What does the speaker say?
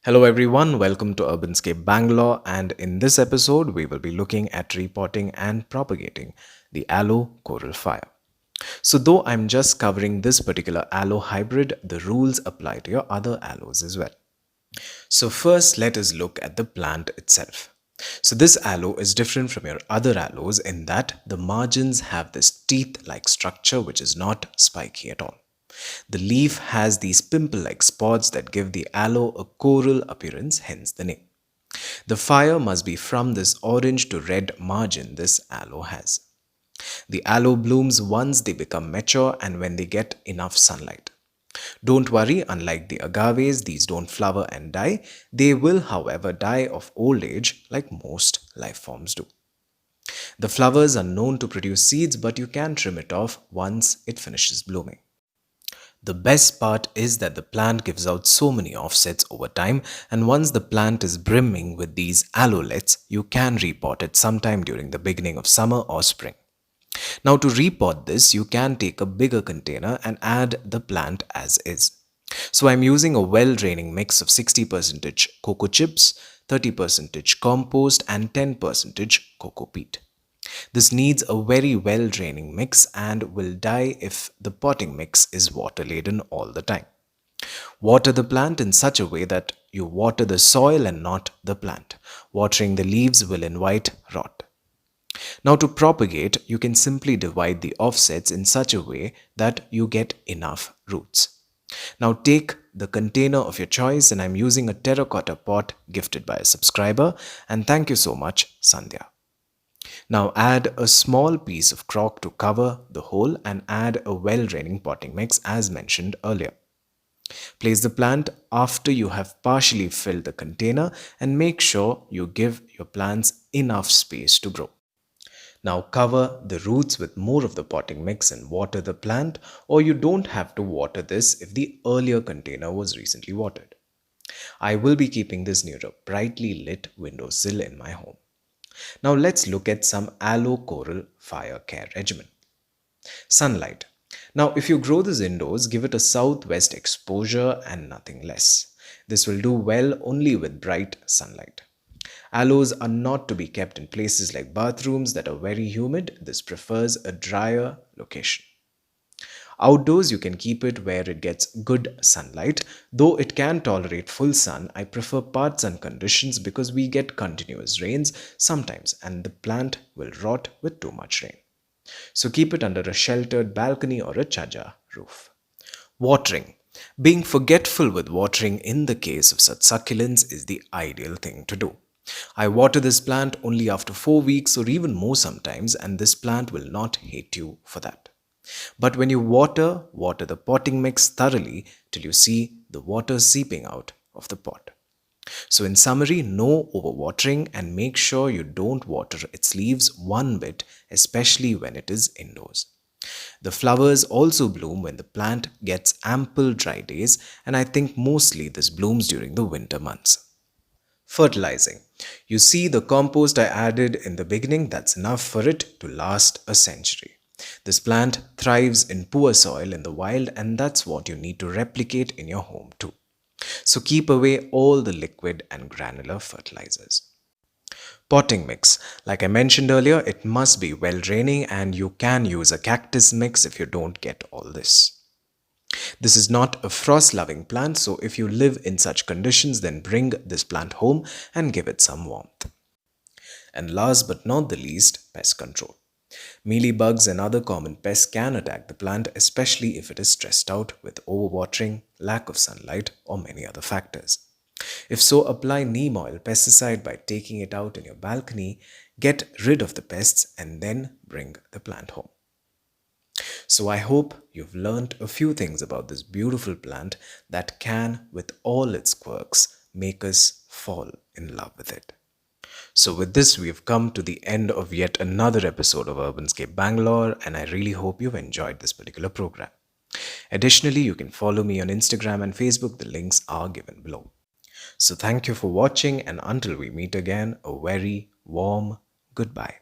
Hello everyone, welcome to Urbanscape Bangalore, and in this episode we will be looking at repotting and propagating the aloe coral fire. So though I'm just covering this particular aloe hybrid, the rules apply to your other aloes as well. So first let us look at the plant itself. So this aloe is different from your other aloes in that the margins have this teeth-like structure which is not spiky at all. The leaf has these pimple-like spots that give the aloe a coral appearance, hence the name. The fire must be from this orange to red margin this aloe has. The aloe blooms once they become mature and when they get enough sunlight. Don't worry, unlike the agaves, these don't flower and die. They will, however, die of old age like most life forms do. The flowers are known to produce seeds, but you can trim it off once it finishes blooming. The best part is that the plant gives out so many offsets over time, and once the plant is brimming with these aloelets, you can repot it sometime during the beginning of summer or spring. Now to repot this, you can take a bigger container and add the plant as is. So I'm using a well-draining mix of 60% cocoa chips, 30% compost and 10% cocoa peat. This needs a very well draining mix and will die if the potting mix is water laden all the time. Water the plant in such a way that you water the soil and not the plant. Watering the leaves will invite rot. Now to propagate, you can simply divide the offsets in such a way that you get enough roots. Now take the container of your choice, and I'm using a terracotta pot gifted by a subscriber, and thank you so much, Sandhya. Now add a small piece of chalk to cover the hole and add a well-draining potting mix as mentioned earlier. Place the plant after you have partially filled the container and make sure you give your plants enough space to grow. Now cover the roots with more of the potting mix and water the plant, or you don't have to water this if the earlier container was recently watered. I will be keeping this near a brightly lit windowsill in my home. Now let's look at some aloe coral fire care regimen. Sunlight. Now if you grow this indoors, give it a southwest exposure and nothing less. This will do well only with bright sunlight. Aloes are not to be kept in places like bathrooms that are very humid. This prefers a drier location. Outdoors, you can keep it where it gets good sunlight. Though it can tolerate full sun, I prefer part sun conditions because we get continuous rains sometimes and the plant will rot with too much rain. So keep it under a sheltered balcony or a chaja roof. Watering. Being forgetful with watering in the case of such succulents is the ideal thing to do. I water this plant only after 4 weeks or even more sometimes, and this plant will not hate you for that. But when you water the potting mix thoroughly till you see the water seeping out of the pot. So in summary, no overwatering and make sure you don't water its leaves one bit, especially when it is indoors. The flowers also bloom when the plant gets ample dry days, and I think mostly this blooms during the winter months. Fertilizing. You see the compost I added in the beginning, that's enough for it to last a century. This plant thrives in poor soil in the wild, and that's what you need to replicate in your home too. So keep away all the liquid and granular fertilizers. Potting mix. Like I mentioned earlier, it must be well draining and you can use a cactus mix if you don't get all this. This is not a frost-loving plant, so if you live in such conditions, then bring this plant home and give it some warmth. And last but not the least, pest control. Mealybugs and other common pests can attack the plant, especially if it is stressed out with overwatering, lack of sunlight, or many other factors. If so, apply neem oil pesticide by taking it out in your balcony, get rid of the pests, and then bring the plant home. So I hope you've learned a few things about this beautiful plant that can, with all its quirks, make us fall in love with it. So with this, we've come to the end of yet another episode of Urbanscape Bangalore, and I really hope you've enjoyed this particular program. Additionally, you can follow me on Instagram and Facebook. The links are given below. So thank you for watching, and until we meet again, a very warm goodbye.